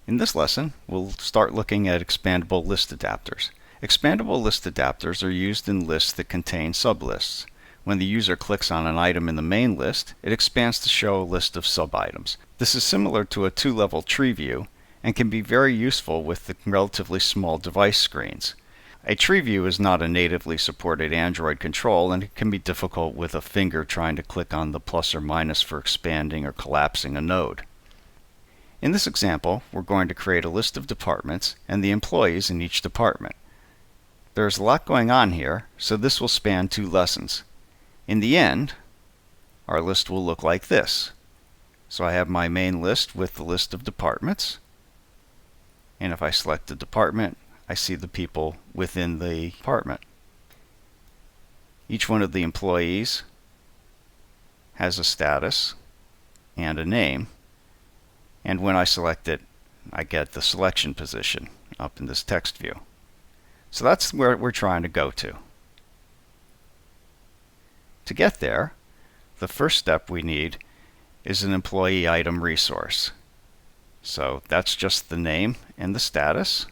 In this lesson, we'll start looking at expandable list adapters. Expandable list adapters are used in lists that contain sublists. When the user clicks on an item in the main list, it expands to show a list of sub-items. This is similar to a two-level tree view and can be very useful with the relatively small device screens. A tree view is not a natively supported Android control, and it can be difficult with a finger trying to click on the plus or minus for expanding or collapsing a node. In this example, we're going to create a list of departments and the employees in each department. There's a lot going on here, so this will span 2 lessons. In the end, our list will look like this. So I have my main list with the list of departments, and if I select a department, I see the people within the department. Each one of the employees has a status and a name, and when I select it, I get the selection position up in this text view. So that's where we're trying to go to. To get there, the first step we need is an employee item resource. So that's just the name and the status.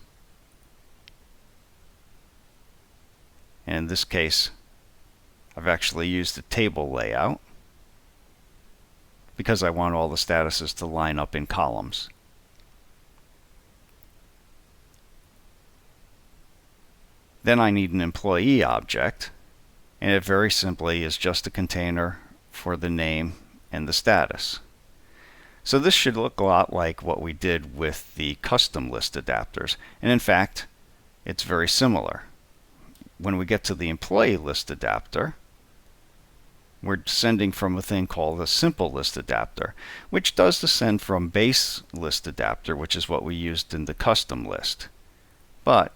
And in this case, I've actually used a table layout because I want all the statuses to line up in columns. Then I need an employee object, and it very simply is just a container for the name and the status. So this should look a lot like what we did with the custom list adapters, and in fact, it's very similar. When we get to the employee list adapter, we're descending from a thing called a simple list adapter, which does descend from base list adapter, which is what we used in the custom list. But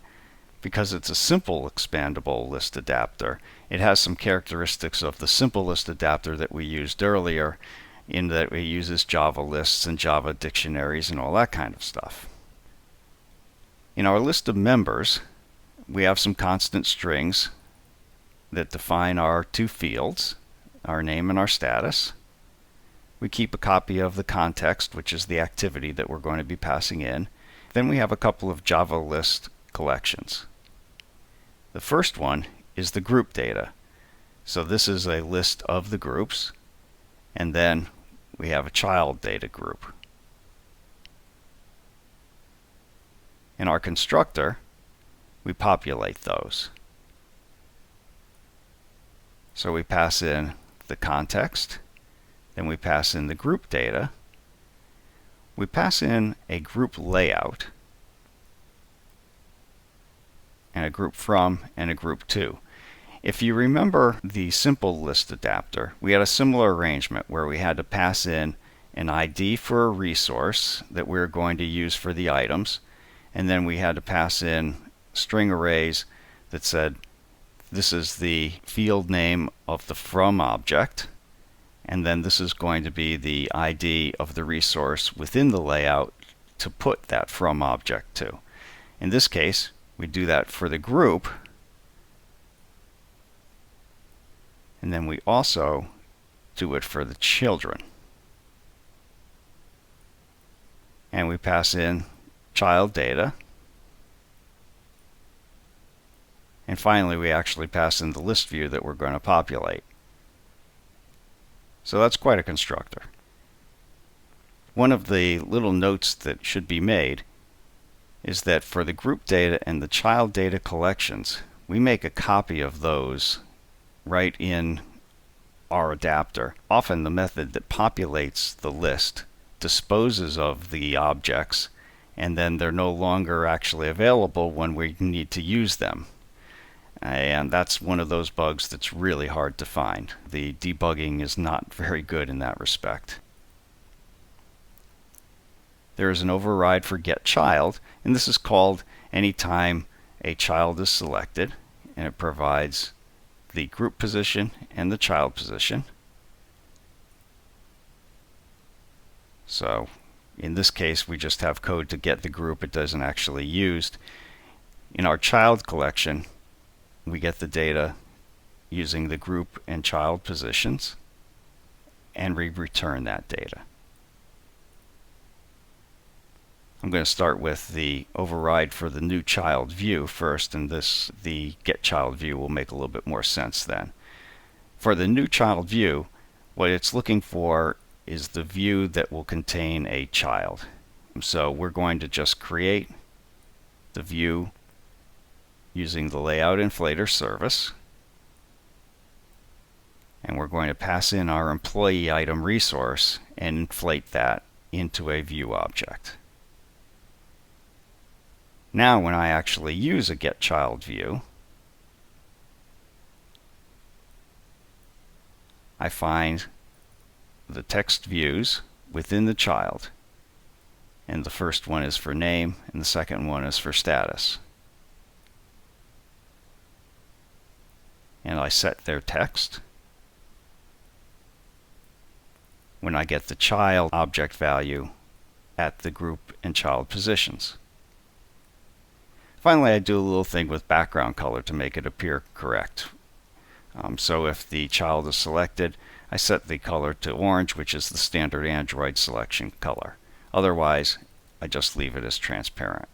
because it's a simple expandable list adapter, it has some characteristics of the simple list adapter that we used earlier, in that it uses Java lists and Java dictionaries and all that kind of stuff. In our list of members, we have some constant strings that define our 2 fields, our name and our status. We keep a copy of the context, which is the activity that we're going to be passing in. Then we have a couple of Java list collections. The first one is the group data. So this is a list of the groups, and then we have a child data group. In our constructor, we populate those. So we pass in the context, then we pass in the group data, we pass in a group layout, and a group from, and a group to. If you remember the simple list adapter, we had a similar arrangement where we had to pass in an ID for a resource that we were going to use for the items, and then we had to pass in string arrays that said this is the field name of the from object, and then this is going to be the ID of the resource within the layout to put that from object to. In this case, we do that for the group, and then we also do it for the children. And we pass in child data. And finally, we actually pass in the list view that we're going to populate. So that's quite a constructor. One of the little notes that should be made is that for the group data and the child data collections, we make a copy of those right in our adapter. Often the method that populates the list disposes of the objects, and then they're no longer actually available when we need to use them. And that's one of those bugs that's really hard to find. The debugging is not very good in that respect. There is an override for getChild, and this is called anytime a child is selected, and it provides the group position and the child position. So in this case, we just have code to get the group. It doesn't actually use. In our child collection, we get the data using the group and child positions, and we return that data. I'm going to start with the override for the new child view first, and the get child view will make a little bit more sense then. For the new child view, what it's looking for is the view that will contain a child. So we're going to just create the view using the layout inflator service, and we're going to pass in our employee item resource and inflate that into a view object. Now when I actually use a get child view, I find the text views within the child, and the first one is for name and the second one is for status. And I set their text. When I get the child object value at the group and child positions. Finally, I do a little thing with background color to make it appear correct. So if the child is selected, I set the color to orange, which is the standard Android selection color. Otherwise, I just leave it as transparent.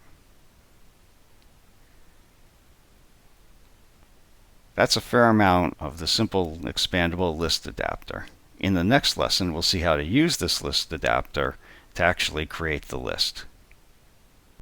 That's a fair amount of the simple expandable list adapter. In the next lesson, we'll see how to use this list adapter to actually create the list.